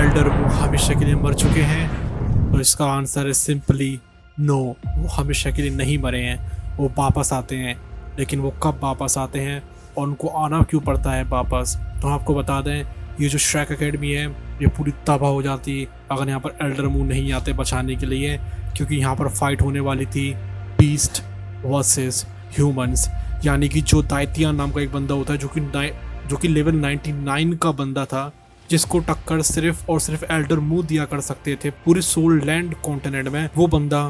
Elder वो हमेशा के लिए मर चुके हैं? तो इसका आंसर है सिंपली नो। वो हमेशा के लिए नहीं मरे हैं, वो वापस आते हैं। लेकिन वो कब वापस आते हैं और उनको आना क्यों पड़ता है वापस, तो आपको बता दें, ये जो श्रेक एकेडमी है ये पूरी तबाह हो जाती अगर यहाँ पर एल्डर मून नहीं आते बचाने के लिए। क्योंकि यहाँ पर फाइट होने वाली थी बीस्ट वर्सेस ह्यूमंस, यानी कि जो दाइतियान नाम का एक बंदा होता है जो कि लेवल 99 का बंदा था, जिसको टक्कर सिर्फ और सिर्फ एल्डर मून दिया कर सकते थे पूरे सोल लैंड कॉन्टिनेंट में। वो बंदा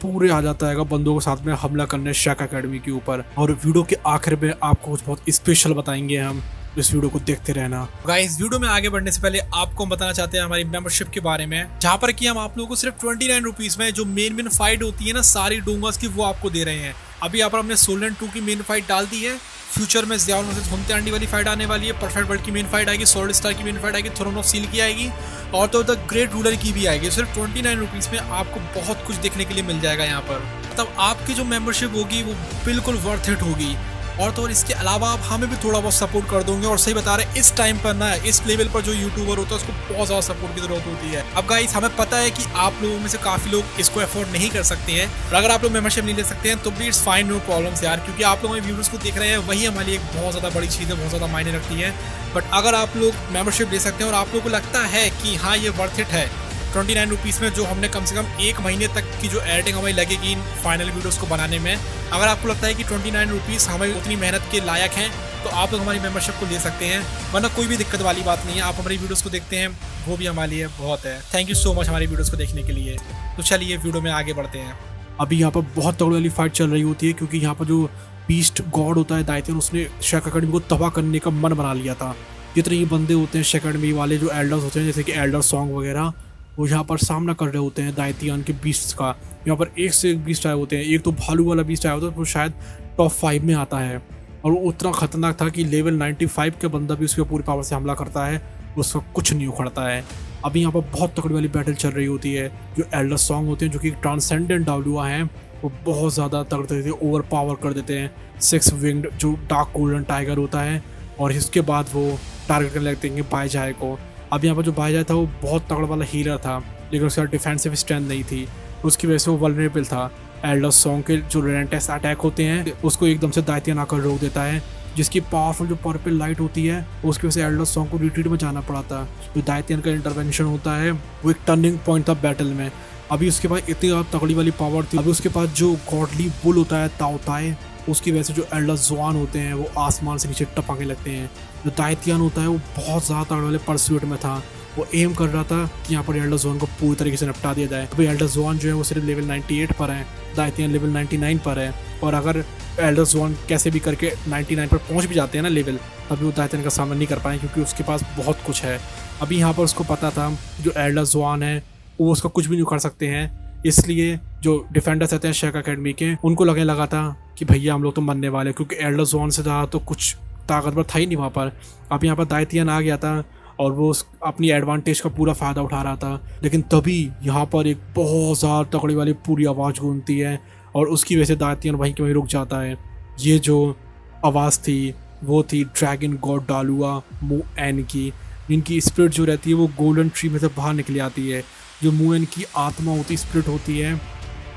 पूरे आ जाता है बंदों के साथ में हमला करने श्रेक एकेडमी के ऊपर। और वीडियो के आखिर में आपको कुछ बहुत स्पेशल बताएंगे हम, इस वीडियो को देखते रहना। गाइस, वीडियो में आगे बढ़ने से पहले आपको हम बताना चाहते हैं हमारी मेंबरशिप के बारे में, जहां पर कि हम आप लोगों को सिर्फ 29 रुपीज में जो मेन फाइट होती है ना सारी डोंगास की, वो आपको दे रहे हैं। अभी यहाँ पर हमने सोलन 2 की मेन फाइट डाल दी है। फ्यूचर में ज़ियाउल वर्सेस घूमते आंटी वाली फाइट आने वाली है। परफेक्ट वर्ल्ड की मेन फाइट आएगी, सॉलिड स्टार की मेन फाइट आएगी, थ्रोन ऑफ सील की आएगी और तो द ग्रेट रूलर की भी आएगी। सिर्फ 29 रुपीज़ में आपको बहुत कुछ देखने के लिए मिल जाएगा यहाँ पर। मतलब आपकी जो मेंबरशिप होगी वो बिल्कुल वर्थ इट होगी। और तो और इसके अलावा आप हमें भी थोड़ा बहुत सपोर्ट कर दोगे। और सही बता रहे हैं, इस टाइम पर ना इस लेवल पर जो यूट्यूबर होता है उसको बहुत ज़्यादा सपोर्ट की जरूरत होती है। अब गाइस, हमें पता है कि आप लोगों में से काफ़ी लोग इसको अफोर्ड नहीं कर सकते हैं, और अगर आप लोग मेंबरशिप नहीं ले सकते हैं तो भी इट्स फाइन, नो प्रॉब्लम्स यार। क्योंकि आप लोग हमारे वीडियोस को देख रहे हैं, वही हमारी एक बहुत ज़्यादा बड़ी चीज़ है, बहुत ज़्यादा मायने रखती है। बट अगर आप लोग मेंबरशिप ले सकते हैं और आप लोगों को लगता है कि हाँ ये वर्थ इट है 29 रुपीज़ में, जो हमने कम से कम 1 महीने तक की जो एडिटिंग हमें लगेगी इन फाइनल वीडियोस को बनाने में, अगर आपको लगता है कि 29 रुपीज़ हमें उतनी मेहनत के लायक हैं, तो आप लोग हमारी मेंबरशिप को ले सकते हैं। वरना कोई भी दिक्कत वाली बात नहीं है, आप हमारी वीडियोस को देखते हैं, वो भी हमारे लिए बहुत है। थैंक यू सो मच हमारी वीडियोस को देखने के लिए। तो चलिए वीडियो में आगे बढ़ते हैं। अभी यहाँ पर बहुत तगड़ी वाली फाइट चल रही होती है, क्योंकि यहाँ पर जो बीस्ट गॉड होता है दाइतियन, उसने श्रेक एकेडमी को तबाह करने का मन बना लिया था। जितने ये बंदे होते हैं श्रेक एकेडमी वाले, जो एल्डर्स होते हैं जैसे कि एल्डर सॉन्ग वगैरह, वो यहाँ पर सामना कर रहे होते हैं दाइतियान के बीस्ट का। यहाँ पर एक से एक बीस्ट आए होते हैं। एक तो भालू वाला बीस्ट आया होता है, वो शायद टॉप 5 में आता है, और वो उतना खतरनाक था कि लेवल 95 के बंदा भी उसके पूरी पावर से हमला करता है, उसका कुछ नहीं उखड़ता है। अभी यहाँ पर बहुत तगड़ी वाली बैटल चल रही होती है। जो एल्डर सॉन्ग होते हैं, जो कि ट्रांसेंडेंट डालुआ हैं, वो बहुत ज़्यादा तगड़े थे, ओवर पावर कर देते हैं 6 विंग्ड जो डार्क गोल्डन टाइगर होता है। और इसके बाद वो टारगेट करने लगते हैं बाईजाय को। अब यहाँ पर जो बाईजाय था वो बहुत तगड़ा वाला हीलर था, लेकिन उसका डिफेंसिव स्ट्रेंथ नहीं थी, उसकी वजह से वो वल्नरेबल था। एल्डर सॉन्ग के जो रेलेंटस अटैक होते हैं उसको एकदम से दाइतियन आकर रोक देता है, जिसकी पावरफुल जो पर्पल लाइट होती है उसकी वजह से एल्डर सॉन्ग को रिट्रीट में जाना पड़ा था। जो दाइतियन का इंटरवेंशन होता है वो एक टर्निंग पॉइंट था बैटल में। अभी उसके पास इतनी ज़्यादा तगड़ी वाली पावर थी। अभी उसके पास जो गॉडली बुल होता है ताओताए, उसकी वजह से जो एल्डर ज़ुआन होते हैं वो आसमान से नीचे टपकने लगते हैं। जो दाइतियन होता है वो बहुत ज़्यादा तगड़े वाले परस्यूट में था, वो एम कर रहा था कि यहाँ पर एल्डर ज़ुआन को पूरी तरीके से निपटा दिया जाए। अभी एल्डर ज़ुआन जो है वो सिर्फ लेवल 98 पर है, दाइतियन लेवल 99 पर है। और अगर एल्डर ज़ुआन कैसे भी करके 99 पर पहुँच भी जाते हैं ना लेवल, तभी वो दाइतियन का सामना नहीं कर पाए, क्योंकि उसके पास बहुत कुछ है। अभी यहाँ पर उसको पता था जो एल्डर ज़ुआन है वो उसका कुछ भी नहीं कर सकते हैं, इसलिए जो डिफेंडर्स रहते हैं श्रेक एकेडमी के, उनको लगने लगा था कि भैया हम लोग तो मरने वाले, क्योंकि एल्डर ज़ुआन से ज़्यादा तो कुछ ताकतवर था ही नहीं वहाँ पर। अब यहाँ पर दाइतियन आ गया था और वो अपनी एडवांटेज का पूरा फ़ायदा उठा रहा था। लेकिन तभी यहाँ पर एक बहुत ज़्यादा तगड़ी वाली पूरी आवाज़ गूंजती है, और उसकी वजह से दाइतियन वहीं के वहीं रुक जाता है। ये जो आवाज़ थी वो थी ड्रैगन गॉड डालुआ मुएन की, जिनकी स्पिरिट जो रहती है वो गोल्डन ट्री में से बाहर निकली आती है। जो मुएन की आत्मा होती, स्पिरिट होती है,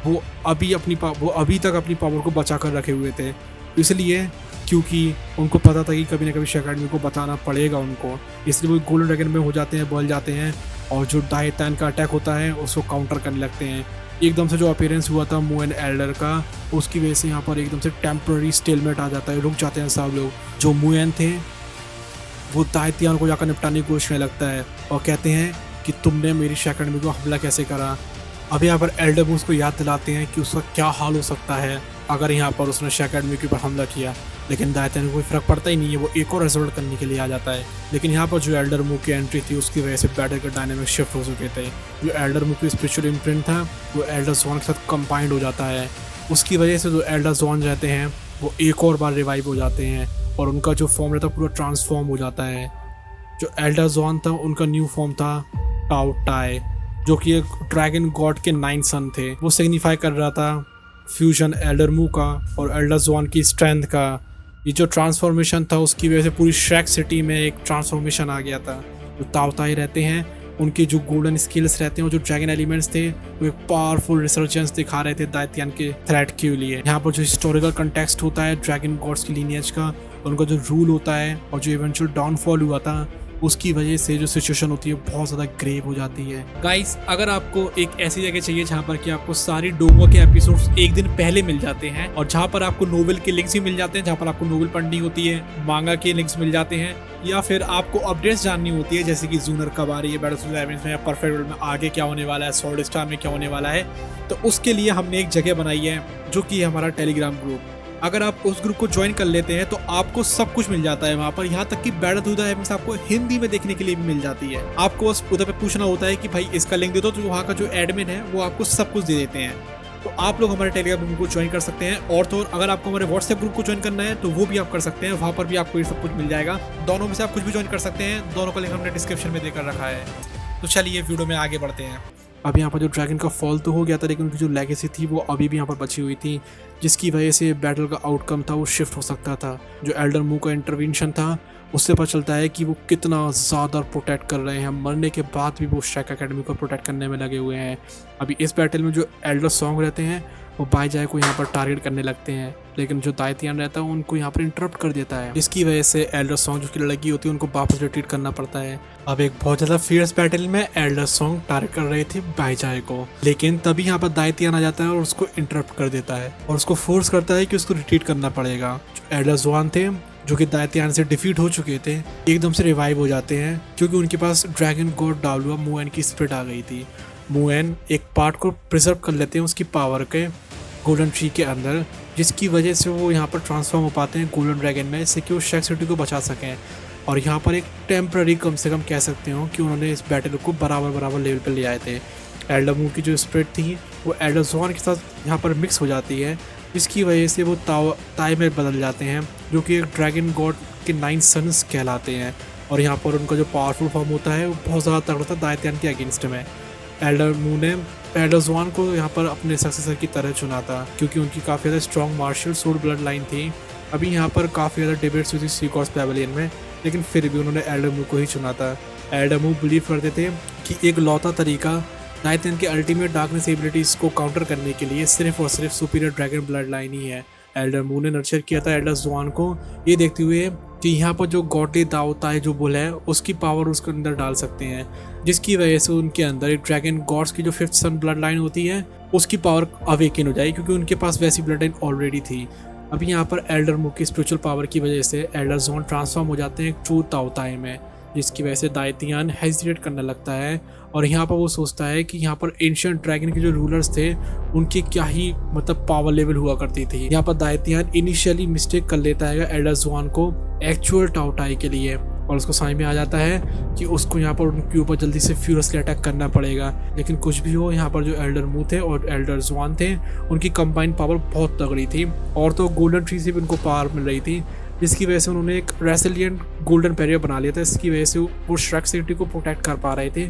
वो अभी तक अपनी पावर को बचा कर रखे हुए थे, इसलिए क्योंकि उनको पता था कि कभी ना कभी श्रेक एकेडमी को बताना पड़ेगा उनको, इसलिए वो गोल्डन ड्रैगन में हो जाते हैं, बल जाते हैं, और जो दाइतियन का अटैक होता है उसको काउंटर करने लगते हैं। एकदम से जो अपीयरेंस हुआ था मुएन एल्डर का, उसकी वजह से यहाँ पर एकदम से टेम्पररी स्टेलमेट आ जाता है, रुक जाते हैं सब लोग। जो मुएन थे वो दाइतियन को जाकर निपटाने की कोशिश करने लगता है और कहते हैं कि तुमने मेरी श्रेक एकेडमी को हमला कैसे करा। अब यहाँ पर एल्डर मून को याद दिलाते हैं कि उसका क्या हाल हो सकता है अगर यहाँ पर उसने श्रेक एकेडमी के ऊपर हमला किया, लेकिन दाइतियन को कोई फर्क पड़ता ही नहीं है, वो एक और रिजल्ट करने के लिए आ जाता है। लेकिन यहाँ पर जो एल्डर मून की एंट्री थी उसकी वजह से बैटल के डायनामिक शिफ्ट हो चुके थे। जो एल्डर मून की स्पिरिचुअल इम्प्रिंट था वो एल्डर ज़ुआन के साथ कंबाइंड हो जाता है, उसकी वजह से जो एल्डर ज़ुआन रहते हैं वो एक और बार रिवाइव हो जाते हैं, और उनका जो फॉर्म रहता है पूरा ट्रांसफॉर्म हो जाता है। जो एल्डर ज़ुआन था उनका न्यू फॉर्म था ताओताए, जो कि एक ड्रैगन गॉड के 9 सन थे। वो सिग्निफाई कर रहा था फ्यूजन एल्डर मून का और एल्डर ज़ुआन की स्ट्रेंथ का। ये जो ट्रांसफॉर्मेशन था उसकी वजह से पूरी श्रेक सिटी में एक ट्रांसफॉर्मेशन आ गया था। जो ताओताए रहते हैं उनके जो गोल्डन स्किल्स रहते हैं और जो ड्रैगन एलिमेंट्स थे वो एक पावरफुल रिसर्जेंस दिखा रहे थे दाइतियान के थ्रेट के लिए। यहाँ पर जो हिस्टोरिकल कंटेक्स्ट होता है ड्रैगन गॉड्स की लीनियज का, उनका जो रूल होता है और जो इवेंचुअल डाउनफॉल हुआ था उसकी वजह से जो सिचुएशन होती है बहुत ज़्यादा ग्रेव हो जाती है। गाइस, अगर आपको एक ऐसी जगह चाहिए जहाँ पर कि आपको सारी डोंगो के एपिसोड्स एक दिन पहले मिल जाते हैं और जहाँ पर आपको नोवेल के लिंक्स भी मिल जाते हैं, जहाँ पर आपको नोवेल पढ़नी होती है, मांगा के लिंक्स मिल जाते हैं, या फिर आपको अपडेट्स जाननी होती है जैसे कि जूनर कब आ रही है बैटलफील्ड एवेंट्स में या परफेक्ट वर्ल्ड में आगे क्या होने वाला है, स्वॉर्ड स्टार में क्या होने वाला है, तो उसके लिए हमने एक जगह बनाई है जो कि हमारा टेलीग्राम ग्रुप। अगर आप उस ग्रुप को ज्वाइन कर लेते हैं तो आपको सब कुछ मिल जाता है वहाँ पर, यहाँ तक कि बैटल थ्रू द हेवंस आपको हिंदी में देखने के लिए भी मिल जाती है। आपको बस उधर पे पूछना होता है कि भाई इसका लिंक दे दो, तो वहाँ का जो एडमिन है वो आपको सब कुछ दे देते हैं। तो आप लोग हमारे टेलीग्राम ग्रुप को ज्वाइन कर सकते हैं। और तो और अगर आपको हमारे व्हाट्सएप ग्रुप को ज्वाइन करना है तो वो भी आप कर सकते हैं, वहाँ पर भी आपको ये सब कुछ मिल जाएगा। दोनों में से आप कुछ भी ज्वाइन कर सकते हैं, दोनों का लिंक हमने डिस्क्रिप्शन में देकर रखा है। तो चलिए वीडियो में आगे बढ़ते हैं। अब यहाँ पर जो ड्रैगन का फॉल तो हो गया था, लेकिन उनकी जो लेगेसी थी वो अभी भी यहाँ पर बची हुई थी, जिसकी वजह से बैटल का आउटकम था वो शिफ्ट हो सकता था। जो एल्डर मू का इंटरवेंशन था उससे पता चलता है कि वो कितना ज़्यादा प्रोटेक्ट कर रहे हैं, मरने के बाद भी वो शेक एकेडमी को प्रोटेक्ट करने में लगे हुए हैं। अभी इस बैटल में जो एल्डर सॉन्ग रहते हैं वो बाई जाए को यहाँ पर टारगेट करने लगते हैं, लेकिन जो दाइतियान रहता है उनको यहाँ पर इंटरप्ट कर देता है, जिसकी वजह से एल्डर सॉन्ग जो की लड़की होती है उनको वापस रिट्रीट करना पड़ता है। अब एक बहुत ज़्यादा फियर्स बैटल में एल्डर सॉन्ग टारगेट कर रहे थे बाईजाए को, लेकिन तभी यहाँ पर दाइतियान आ जाता है और उसको इंटरप्ट कर देता है और उसको फोर्स करता है कि उसको रिट्रीट करना पड़ेगा। जो एल्डर जुआन थे जो कि दाइतियान से डिफीट हो चुके थे एकदम से रिवाइव हो जाते हैं, क्योंकि उनके पास ड्रैगन गॉड डालुआ मुएन की स्पिरिट आ गई थी। मुएन एक पार्ट को प्रिजर्व कर लेते हैं उसकी पावर के गोल्डन ट्री के अंदर, जिसकी वजह से वो यहाँ पर ट्रांसफॉर्म हो पाते हैं गोल्डन ड्रैगन में, इससे कि वो शेक सिटी को बचा सकें। और यहाँ पर एक टेम्प्ररी कम से कम कह सकते हो कि उन्होंने इस बैटल को बराबर लेवल पर ले आए थे। एल्डर मू की जो स्पिरिट थी वो एल्डर जुआन के साथ यहाँ पर मिक्स हो जाती है, जिसकी वजह से वो ताई में बदल जाते हैं, जो कि एक ड्रैगन गॉड के 9 सन्स कहलाते हैं। और यहाँ पर उनका जो पावरफुल फॉर्म होता है वो बहुत ज़्यादा तगड़ा था दाइतियान के अगेंस्ट में। एल्डर मू ने एल्डर जुआन को यहाँ पर अपने सक्सेसर की तरह चुना था, क्योंकि उनकी काफ़ी ज़्यादा स्ट्रॉन्ग मार्शल सोड ब्लड लाइन थी। अभी यहाँ पर काफ़ी ज़्यादा डिबेट्स हुई थी सीकॉर्स पैवेलियन में, लेकिन फिर भी उन्होंने एल्डर मू को ही चुना था। एल्डर मू बिलीव करते थे कि एक लौता तरीका दाइतियान के अल्टीमेट डार्कनेस एबिलिटीज़ को काउंटर करने के लिए सिर्फ और सिर्फ सुपीरियर ड्रैगन ब्लड लाइन ही है। एल्डर मू ने नर्चर किया था एल्डर जुआन को, ये देखते हुए कि यहाँ पर जो गॉडली दाओ ताई जो बुल है उसकी पावर उसके अंदर डाल सकते हैं, जिसकी वजह से उनके अंदर एक ड्रैगन गॉड्स की जो 5th सन ब्लड लाइन होती है उसकी पावर अवेकन हो जाएगी, क्योंकि उनके पास वैसी ब्लड लाइन ऑलरेडी थी। अभी यहाँ पर एल्डर मू की स्पिरिचुअल पावर की वजह से एल्डर जुआन ट्रांसफॉर्म हो जाते हैं एक ट्रू ताओ ताई में, जिसकी वजह से दाइतियान हेजिटेट करने लगता है। और यहाँ पर वो सोचता है कि यहाँ पर एंशिएंट ड्रैगन के जो रूलर्स थे उनकी क्या ही मतलब पावर लेवल हुआ करती थी। यहाँ पर दाइतियान इनिशियली मिस्टेक कर लेता है एल्डर जुआन को एक्चुअल ताओ ताई के लिए, और उसको समझ में आ जाता है कि उसको यहाँ पर उनके ऊपर जल्दी से फ्यूरियसली अटैक करना पड़ेगा। लेकिन कुछ भी हो, यहाँ पर जो एल्डर मू थे और एल्डर जुआन थे उनकी कंबाइंड पावर बहुत तगड़ी थी, और तो गोल्डन ट्री से भी उनको पावर मिल रही थी, जिसकी वजह से उन्होंने एक रेसिलिएंट गोल्डन बैरियर बना लिया था। इसकी वजह से वो शेक सिटी को प्रोटेक्ट कर पा रहे थे,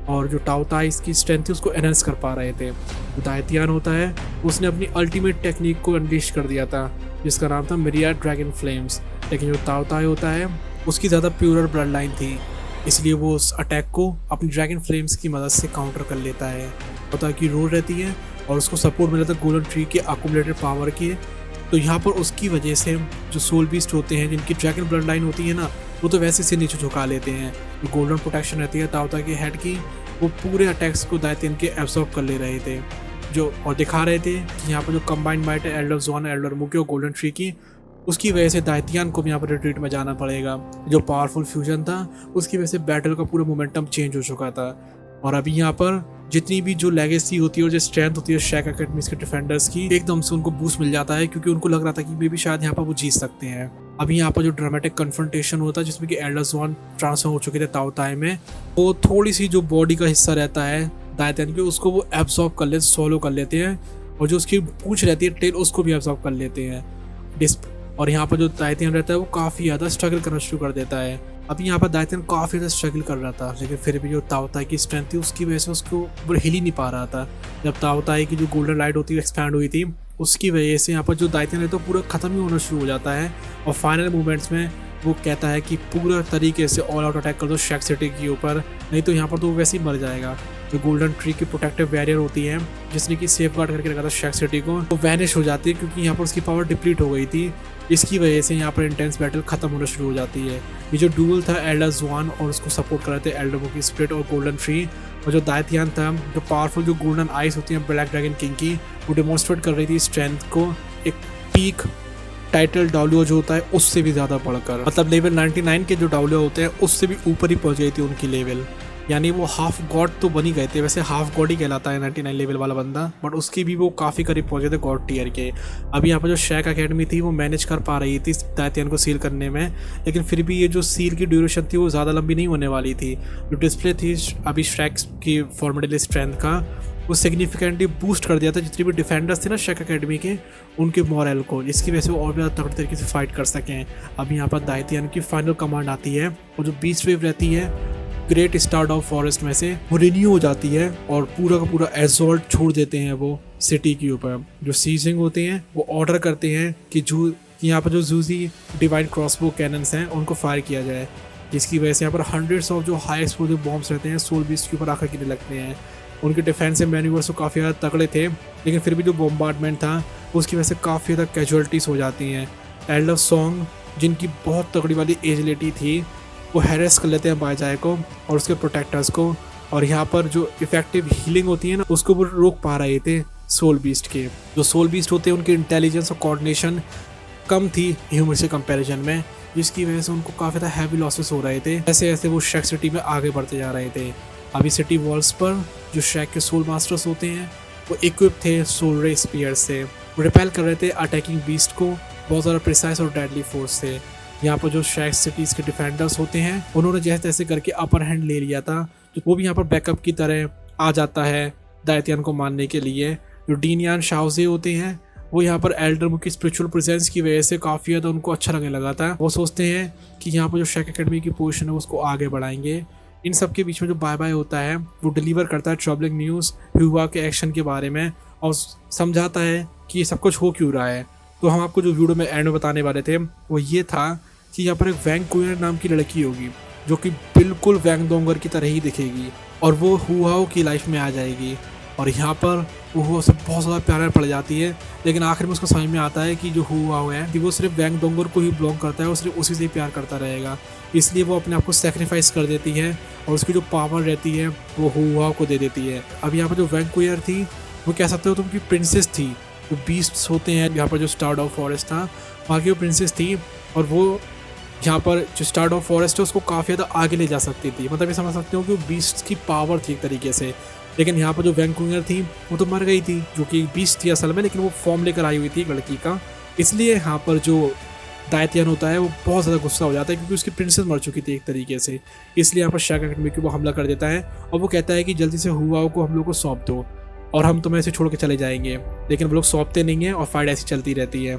और जो ताओ ताई इसकी स्ट्रेंथ थी उसको एनहांस कर पा रहे थे। दाइतियान होता है उसने अपनी अल्टीमेट टेक्निक को अनलीश कर दिया था, जिसका नाम था मिरियाड ड्रैगन फ्लेम्स। लेकिन जो ताओ ताई होता है उसकी ज़्यादा प्योरर ब्लड लाइन थी, इसलिए वो उस अटैक को अपनी ड्रैगन फ्लेम्स की मदद से काउंटर कर लेता है। ताओ की रोल रहती है और उसको सपोर्ट मिला था गोल्डन ट्री के अक्यूमुलेटेड पावर की। तो यहाँ पर उसकी वजह से जो सोल बीस्ट होते हैं जिनकी ड्रैगन ब्लड लाइन होती है ना, वो तो वैसे से नीचे झुका लेते हैं। जो गोल्डन प्रोटेक्शन रहती है ताओ के हेड की, वो पूरे अटैक्स को दाइतियान के एब्जॉर्ब कर ले रहे थे, जो और दिखा रहे थे कि यहाँ पर जो कंबाइंड माइट है एल्डर जुआन एल्डर मू की और गोल्डन ट्री की, उसकी वजह से दाइतियान को भी यहाँ पर रिट्रीट में जाना पड़ेगा। जो पावरफुल फ्यूजन था उसकी वजह से बैटल का पूरा मोमेंटम चेंज हो चुका था। और अभी यहाँ पर जितनी भी जो लेगेसी होती है और जो स्ट्रेंथ होती है शेक एकेडमीज के डिफेंडर्स की, एकदम से उनको बूस्ट मिल जाता है, क्योंकि उनको लग रहा था कि मे भी शायद यहाँ पर वो जीत सकते हैं। अभी यहाँ पर जो ड्रामेटिक कन्फ्रंटेशन होता है जिसमें कि एल्डर जुआन ट्रांसफर हो चुके थे ताओ ताई में, वो थोड़ी सी जो बॉडी का हिस्सा रहता है दाइतियान के उसको वो एब्जॉर्ब कर लेते, सोलो कर लेते हैं, और जो उसकी पूंछ रहती है टेल उसको भी एब्जॉर्ब कर लेते हैं। और यहाँ पर जो दाइतियान रहता है वो काफ़ी ज़्यादा स्ट्रगल करना शुरू कर देता है। अभी यहाँ पर दाइतियान काफ़ी ज़्यादा स्ट्रगल कर रहा था, लेकिन फिर भी जो ताओ ताई की स्ट्रेंथ थी उसकी वजह से उसको हिल ही नहीं पा रहा था। जब ताओ ताई की जो गोल्डन लाइट होती है एक्सपैंड हुई थी, उसकी वजह से यहाँ पर जो दाइतियान है तो पूरा ख़त्म ही होना शुरू हो जाता है। और फाइनल मूवमेंट्स में वो कहता है कि पूरा तरीके से ऑल आउट अटैक कर दो शेक सिटी के ऊपर, नहीं तो यहाँ पर तो वो वैसे ही मर जाएगा। जो गोल्डन ट्री की प्रोटेक्टिव बैरियर होती है जिसने कि सेफ गार्ड करके रखा था शेक सिटी को, वो वैनिश हो जाती है क्योंकि यहाँ पर उसकी पावर डिप्लीट हो गई थी। इसकी वजह से यहाँ पर इंटेंस बैटल खत्म होना शुरू हो जाती है। ये जो डुअल था एल्डर ज़ुआन और उसको सपोर्ट कर रहे थे एल्डर की स्प्लिट और गोल्डन ट्री, और जो दायतियान था जो पावरफुल जो गोल्डन आइज होती हैं ब्लैक ड्रैगन किंग की, वो डेमोन्स्ट्रेट कर रही थी स्ट्रेंथ को एक पीक टाइटल डाउलियो जो होता है उससे भी ज़्यादा बढ़कर, मतलब लेवल 99 के जो डाउलियो होते हैं उससे भी ऊपर ही पहुंच गई थी उनकी लेवल। यानी वो हाफ गॉड तो बन ही गए थे, वैसे हाफ गॉड ही कहलाता है 99 लेवल वाला बंदा, बट उसकी भी वो काफ़ी करीब पहुंचे थे गॉड टियर के। अभी यहाँ पर जो शेक अकेडमी थी वो मैनेज कर पा रही थी दायतियान को सील करने में, लेकिन फिर भी ये जो सील की ड्यूरेशन थी वो ज़्यादा लंबी नहीं होने वाली थी। जो डिस्प्ले थी अभी शेक की फॉर्मेडल स्ट्रेंथ का, वो सिग्निफिकेंटली बूस्ट कर दिया था जितने भी डिफेंडर्स थे ना शेक अकेडमी के, उनके मॉरल को, जिसकी वजह से वो और भी ज़्यादा तगड़े तरीके से फाइट कर सकें। अभी यहाँ पर दायतियान की फाइनल कमांड आती है और जो बीस्ट वेव रहती है ग्रेट स्टार ऑफ फॉरेस्ट में से, वो रिन्यू हो जाती है और पूरा का पूरा एजॉल्ट छोड़ देते हैं वो सिटी के ऊपर। जो सीजिंग होते हैं वो ऑर्डर करते हैं कि यहाँ पर जो जूजी डिवाइन क्रॉसबो कैनन्स हैं उनको फायर किया जाए, जिसकी वजह से यहाँ पर हंड्रेड्स ऑफ जो हाई एक्सप्लोजिव बॉम्ब्स रहते हैं सोल बीस्ट के ऊपर आकर गिरने लगते हैं। उनके डिफेंसिव मैन्यूवर्स तो काफ़ी ज़्यादा तगड़े थे, लेकिन फिर भी जो बॉम्बार्डमेंट था उसकी वजह से काफ़ी ज़्यादा कैजुअलिटीज़ हो जाती हैं। एल्डर सॉन्ग जिनकी बहुत तगड़ी वाली एजिलिटी थी वो हैरेस कर लेते हैं बायजाय को और उसके प्रोटेक्टर्स को, और यहाँ पर जो इफेक्टिव हीलिंग होती है ना उसको वो रोक पा रहे थे सोल बीस्ट के। जो सोल बीस्ट होते हैं उनकी इंटेलिजेंस और कोऑर्डिनेशन कम थी ह्यूमन से कंपैरिजन में, जिसकी वजह से उनको काफ़ी ज़्यादा हैवी लॉसेस हो रहे थे। ऐसे ऐसे वो शेक सिटी में आगे बढ़ते जा रहे थे। अभी सिटी वॉल्स पर जो शेक के सोल मास्टर्स होते हैं वो इक्विप थे सोल रे स्पीयर से, वो रिपेल कर रहे थे अटैकिंग बीस्ट को बहुत ज़्यादा प्रिसाइज और डेडली फोर्स से। यहाँ पर जो शेक सिटीज़ के डिफेंडर्स होते हैं उन्होंने जैसे तैसे करके अपर हैंड ले लिया था, तो वो भी यहाँ पर बैकअप की तरह आ जाता है दायतियान को मारने के लिए। जो डीनियान शाओजे होते हैं वो यहाँ पर एल्डर की स्पिरिचुअल प्रेजेंस की वजह से काफ़ी ज़्यादा उनको अच्छा लगने लगा था। वो सोचते हैं कि यहाँ पर जो शेक अकेडमी की पोजीशन है उसको आगे बढ़ाएंगे। इन सब के बीच में जो बाय बाय होता है वो डिलीवर करता है ट्रबलिंग न्यूज़ ह्यूआ के एक्शन के बारे में और समझाता है कि ये सब कुछ हो क्यों रहा है। तो हम आपको जो वीडियो में एंड में बताने वाले थे वो ये था कि यहाँ पर एक वैंग कुयर नाम की लड़की होगी जो कि बिल्कुल वैंग दोंगर की तरह ही दिखेगी और वो हुआओ की लाइफ में आ जाएगी, और यहाँ पर वो हुआ से बहुत ज़्यादा प्यार पड़ जाती है। लेकिन आखिर में उसको समझ में आता है कि जो हुआओ है कि वो सिर्फ वैंग दोंगर को ही बिलोंग करता है और सिर्फ उसी से ही प्यार करता रहेगा, इसलिए वो अपने आप को सेक्रीफाइस कर देती है और उसकी जो पावर रहती है वो हुआओ को दे देती है। अब यहाँ पर जो वैंग कुयर थी वो कह सकते हो तो उनकी प्रिंसेस थी। जो बीस्ट्स होते हैं यहाँ पर जो स्टार ऑफ फॉरेस्ट था वहाँ की वो प्रिंसेस थी, और वो यहाँ पर जो स्टार ऑफ फॉरेस्ट है उसको काफ़ी ज़्यादा आगे ले जा सकती थी। मतलब ये समझ सकते हो कि वो बीस्ट्स की पावर थी एक तरीके से। लेकिन यहाँ पर जो वैंग कुयर थी वो तो मर गई थी, जो कि बीस्ट थी असल में, लेकिन वो फॉर्म लेकर आई हुई थी एक लड़की का। इसलिए यहाँ पर जो दायतियान होता है वो बहुत ज़्यादा गुस्सा हो जाता है क्योंकि उसकी प्रिंसेस मर चुकी थी एक तरीके से। इसलिए यहाँ पर शेक अकेडमी को वो हमला कर देता है और वो कहता है कि जल्दी से हुआओ को हम लोग को सौंप दो और हम तुम्हें ऐसे छोड़ के चले जाएंगे। लेकिन वो लोग सौंपते नहीं हैं और फाइट ऐसी चलती रहती है।